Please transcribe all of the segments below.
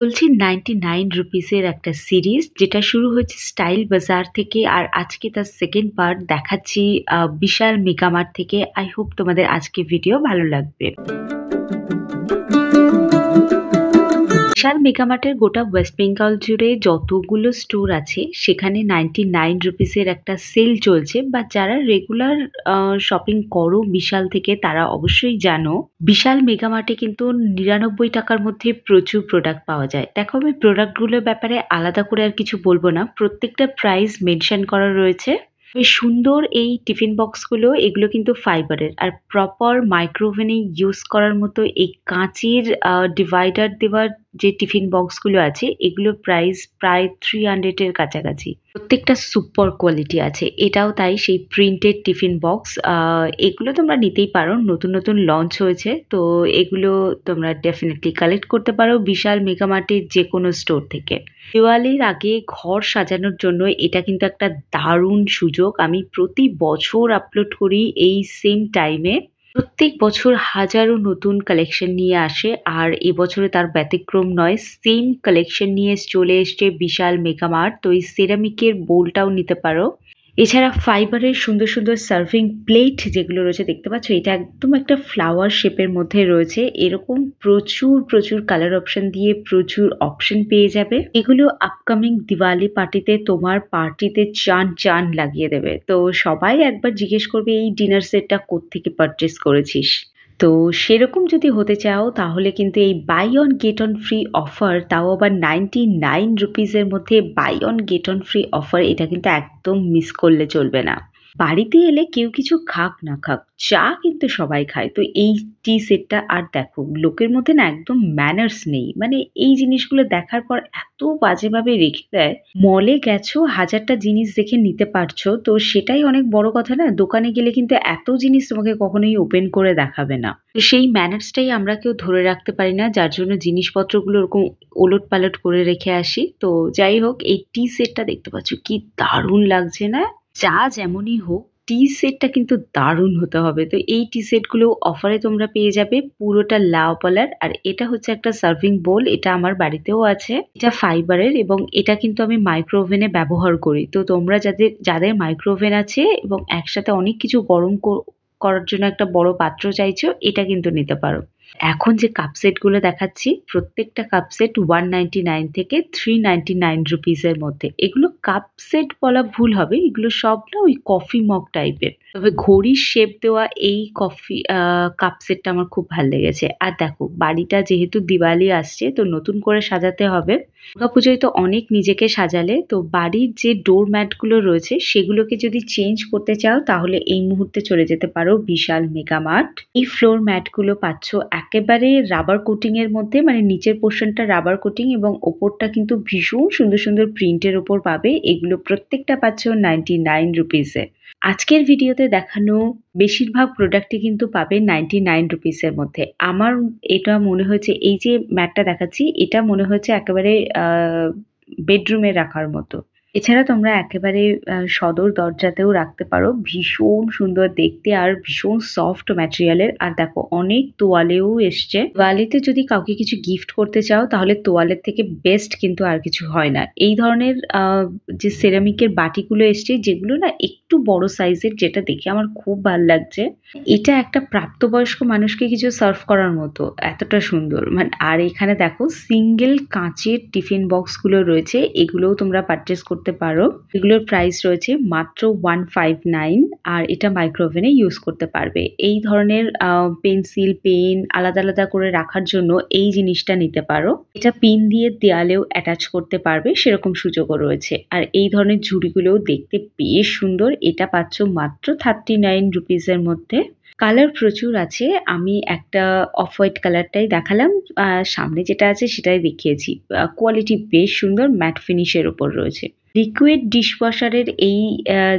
চলছে 99 রুপিসের একটা সিরিজ যেটা শুরু হয়েছে স্টাইল বাজার থেকে আর আজকে তার সেকেন্ড পার্ট দেখাচ্ছি বিশাল মেগামার্ট থেকে। আই হোপ তোমাদের আজকে ভিডিও ভালো লাগবে। বিশাল মেগামার্টের গোটা ওয়েস্ট বেঙ্গল জুড়ে যতগুলো স্টোর আছে সেখানে 99 রুপিসের একটা সেল চলছে, বা যারা রেগুলার শপিং করো বিশাল থেকে তারা অবশ্যই জানো বিশাল মেগামার্টে কিন্তু 99 টাকার মধ্যে প্রচুর প্রোডাক্ট পাওয়া যায়। দেখো, আমি প্রোডাক্টগুলোর ব্যাপারে আলাদা করে আর কিছু বলবো না, প্রত্যেকটা প্রাইস মেনশন করা রয়েছে। বেশ সুন্দর এই টিফিন বক্সগুলো, এগুলো কিন্তু ফাইবারের আর প্রপার মাইক্রোওভেনে ইউজ করার মতো এই কাঁচের ডিভাইডার দেওয়ার যে টিফিন বক্সগুলো আছে এগুলো প্রাইস প্রায় 300 এর কাছাকাছি। প্রত্যেকটা সুপার কোয়ালিটি আছে, এটাও তাই। সেই প্রিন্টেড টিফিন বক্স এগুলো তোমরা নিতেই পারো, নতুন নতুন লঞ্চ হয়েছে, তো এগুলো তোমরা ডেফিনেটলি কালেক্ট করতে পারো বিশাল মেগামার্টের যে কোনো স্টোর থেকে। দিওয়ালির আগে ঘর সাজানোর জন্য এটা কিন্তু একটা দারুণ সুযোগ। আমি প্রতি বছর আপলোড করি এই সেম টাইমে। প্রত্যেক বছর হাজারো নতুন কালেকশন নিয়ে আসে আর এবছরে তার ব্যতিক্রম নয়। সেম কালেকশন নিয়ে চলে এসছে বিশাল মেগামার্ট। তো এই সেরামিকের বোলটাও নিতে পারো। এছাড়া ফাইবারের সুন্দর সুন্দর সার্ভিং প্লেট যেগুলো রয়েছে দেখতে পাচ্ছ, এটা একদম একটা ফ্লাওয়ার শেপের মধ্যে রয়েছে। এরকম প্রচুর প্রচুর কালার অপশন দিয়ে প্রচুর অপশন পেয়ে যাবে। এগুলো আপকামিং দিওয়ালি পার্টিতে তোমার পার্টিতে চান চান লাগিয়ে দেবে। তো সবাই একবার জিজ্ঞেস করবে এই ডিনার সেটটা কোত্থেকে পারচেস করেছিস। তো সেরকম যদি হতে চাও তাহলে কিন্তু এই buy one get one free offer, তাও আবার 99 রুপিসের মধ্যে buy one get one free offer, এটা কিন্তু একদম মিস করলে চলবে না। বাড়িতে এলে কেউ কিছু খাক না খাক, চা কিন্তু সবাই খায়। তো এই টি সেটটা, আর দেখো লোকের মধ্যে না একদম ম্যানার্স নেই, মানে এই জিনিসগুলো দেখার পর এত বাজেভাবে রেখে দেয়। মলে গেছো, হাজারটা জিনিস দেখে নিতে পারছো, তো সেটাই অনেক বড় কথা না। দোকানে গেলে কিন্তু এত জিনিস তোমাকে কখনোই ওপেন করে দেখাবে না। তো সেই ম্যানার্সটাই আমরা কেউ ধরে রাখতে পারি না, যার জন্য জিনিসপত্রগুলো ওরকম ওলট পালট করে রেখে আসি। তো যাই হোক, এই টি সেটটা দেখতে পাচ্ছ কি দারুণ লাগছে না? চা যেমনই হোক, টি সেটটা কিন্তু দারুণ হতে হবে। তো এই টি সেটগুলো অফারে তোমরা পেয়ে যাবে, পুরোটা লাউ পালার। আর এটা হচ্ছে একটা সার্ভিং বোল, এটা আমার বাড়িতেও আছে। এটা ফাইবারের এবং এটা কিন্তু আমি মাইক্রো ওভেনে ব্যবহার করি। তো তোমরা যাদের যাদের মাইক্রো ওভেন আছে এবং একসাথে অনেক কিছু গরম করার জন্য একটা বড় পাত্র চাইছো, এটা কিন্তু নিতে পারো। এখন যে কাপ সেটগুলো দেখাচ্ছি প্রত্যেকটা কাপ সেট 199 থেকে 399 রুপিসের মধ্যে। এগুলো কাপ সেট বলা ভুল হবে, এগুলো সব না ওই কফি মগ টাইপের। তবে ঘড়ির শেপ দেওয়া এই কফি কাপ সেটটা আমার খুব ভালো লেগেছে। আর দেখো, বাড়িটা যেহেতু দিওয়ালি আসছে তো নতুন করে সাজাতে হবে। দুর্গাপুজোয় তো অনেক নিজেকে সাজালে, তো বাড়ির যে ডোর ম্যাটগুলো রয়েছে সেগুলোকে যদি চেঞ্জ করতে চাও তাহলে এই মুহূর্তে চলে যেতে পারো বিশাল মেগামার্ট। এই ফ্লোর ম্যাটগুলো পাচ্ছ একেবারে রাবার কোটিং এর মধ্যে, মানে নিচের পোর্শনটা রাবার কোটিং এবং ওপরটা কিন্তু ভীষণ সুন্দর সুন্দর প্রিন্টের ওপর পাবে। এগুলো প্রত্যেকটা পাচ্ছ 99 রুপিসে। আজকের ভিডিওতে দেখানো বেশিরভাগ প্রোডাক্টই কিন্তু পাবে 99 রুপিসের মধ্যে। আমার এটা মনে হয়েছে, এই যে ম্যাটটা দেখাচ্ছি এটা মনে হচ্ছে একেবারে বেডরুমে রাখার মতো। এছাড়া তোমরা একেবারে সদর দরজাতেও রাখতে পারো, ভীষণ সুন্দর দেখতে আর ভীষণ সফট ম্যাটেরিয়ালের। আর দেখো অনেক তোয়ালেও এসছে। তোয়ালেতে যদি কাউকে কিছু গিফট করতে চাও তাহলে তোয়ালের থেকে বেস্ট কিন্তু আর কিছু হয় না। এই ধরনের যে সেরামিকের বাটিগুলো এসছে যেগুলো না একটু বড় সাইজের, যেটা দেখে আমার খুব ভালো লাগছে। এটা একটা প্রাপ্তবয়স্ক মানুষকে কিছু সার্ভ করার মতো, এতটা সুন্দর। মানে আর এখানে দেখো সিঙ্গেল কাঁচের টিফিন বক্সগুলো রয়েছে, এগুলোও তোমরা পারচেস করতে পারো। এগুলোর প্রাইস রয়েছে মাত্র 159 আর এটা মাইক্রোওভেনে ইউজ করতে পারবে। এই ধরনের পেন্সিল পেন আলাদা আলাদা করে রাখার জন্য এই জিনিসটা নিতে পারো। এটা পিন দিয়ে দেয়ালেও অ্যাটাচ করতে পারবে, সেরকম সুযোগও রয়েছে। আর এই ধরনের ঝুড়িগুলোও দেখতে বেশ সুন্দর, এটা পাচ্ছ মাত্র 39 রুপিসের মধ্যে। কালার প্রচুর আছে, আমি একটা অফ হোয়াইট কালারটাই দেখালাম, সামনে যেটা আছে সেটাই দেখিয়েছি। কোয়ালিটি বেশ সুন্দর, ম্যাট ফিনিশের ওপর রয়েছে। লিকুইড ডিশওয়াশারের এই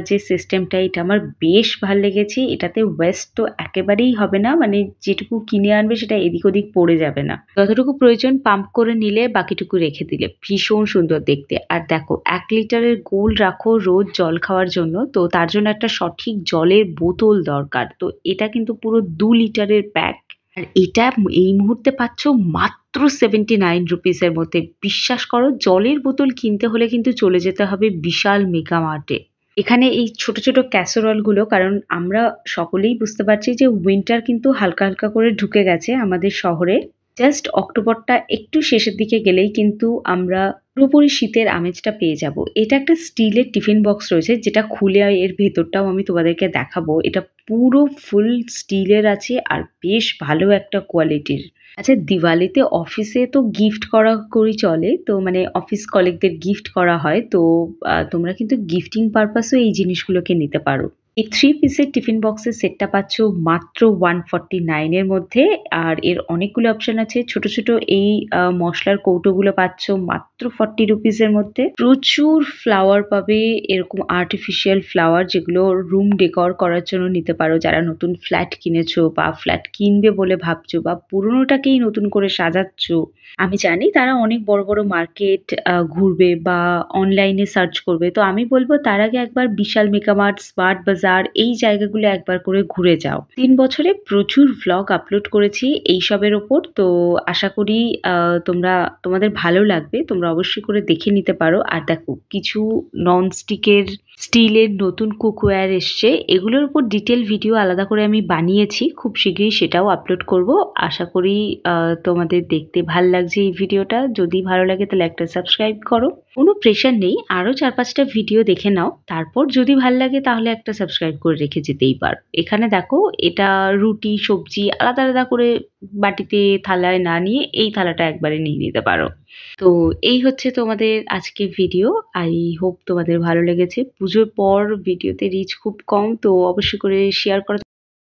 যে সিস্টেমটা, এটা আমার বেশ ভালো লেগেছে। এটাতে ওয়েস্ট তো একেবারেই হবে না, মানে যেটুকু কিনে আনবে সেটা এদিক ওদিক পড়ে যাবে না। যতটুকু প্রয়োজন পাম্প করে নিলে বাকিটুকু রেখে দিলে ভীষণ সুন্দর দেখতে। আর দেখো 1 লিটারের গোল রাখো রোজ জল খাওয়ার জন্য, তো তার জন্য একটা সঠিক জলের বোতল দরকার। তো এটা কিন্তু পুরো 2 লিটারের প্যাক। আর এটা এই মুহূর্তে পাচ্ছ মাত্র 79 রুপিসের মধ্যে। বিশ্বাস করো, জলের বোতল কিনতে হলে কিন্তু চলে যেতে হবে বিশাল মেগা মার্টে। এখানে এই ছোট ছোট ক্যাসেরলগুলো, কারণ আমরা সকলেই বুঝতে পারছি যে উইন্টার কিন্তু হালকা হালকা করে ঢুকে গেছে আমাদের শহরে। জাস্ট অক্টোবরটা একটু শেষের দিকে গেলেই কিন্তু আমরা পুরোপুরি শীতের আমেজটা পেয়ে যাব। এটা একটা স্টিলের টিফিন বক্স রয়েছে, যেটা খুলে এর ভেতরটাও আমি তোমাদেরকে দেখাবো। এটা পুরো ফুল স্টিলের আছে আর বেশ ভালো একটা কোয়ালিটির। আচ্ছা, দিওয়ালিতে অফিসে তো গিফট করা করি চলে, তো মানে অফিস কলিগদের গিফট করা হয়, তো তোমরা কিন্তু গিফটিং পারপাসও এই জিনিসগুলোকে নিতে পারো। এই 3 পিসের টিফিন বক্সের সেটটা পাচ্ছ মাত্র 149 এর মধ্যে। আর এর অনেকগুলো অপশন আছে। ছোট ছোট এই মশলার কৌটোগুলো পাচ্ছ মাত্র 40 রুপিসের মধ্যে। প্রচুর ফ্লাওয়ার পাবে, এরকম আর্টিফিশিয়াল ফ্লাওয়ার, যেগুলো রুম ডেকর করার জন্য নিতে পারো। যারা নতুন ফ্ল্যাট কিনেছো বা ফ্ল্যাট কিনবে বলে ভাবছো বা পুরোনোটাকেই নতুন করে সাজাচ্ছ, আমি জানি তারা অনেক বড় বড় মার্কেট ঘুরবে বা অনলাইনে সার্চ করবে। তো আমি বলবো তার আগে একবার বিশাল মেগামার্ট, স্মার্ট বাজার এই জায়গাগুলো একবার করে ঘুরে যাও। 3 বছরে প্রচুর ভ্লগ আপলোড করেছি এইসবের ওপর, তো আশা করি তোমাদের ভালো লাগবে। তোমরা অবশ্যই করে দেখে নিতে পারো। আর দেখো, কিছু ননস্টিকের স্টিলের নতুন কুকওয়্যার এসছে, এগুলোর উপর ডিটেল ভিডিও আলাদা করে আমি বানিয়েছি। খুব শীঘ্রই সেটাও আপলোড করব। আশা করি তোমাদের দেখতে ভাল লাগছে এই ভিডিওটা। যদি ভালো লাগে তাহলে একটা সাবস্ক্রাইব করো। কোনো প্রেশার নেই, আরও 4-5টা ভিডিও দেখে নাও, তারপর যদি ভাল লাগে তাহলে একটা সাবস্ক্রাইব করে রেখে যেতেই পারো। এখানে দেখো, এটা রুটি সবজি আলাদা আলাদা করে বাটিতে থালায় না নিয়ে এই থালাটা একবারে নিয়ে নিতে পারো। তো এই হচ্ছে তোমাদের আজকে ভিডিও। আই হোপ তোমাদের ভালো লেগেছে। পুজোর পর ভিডিওতে রিচ খুব কম, তো অবশ্যই করে শেয়ার করা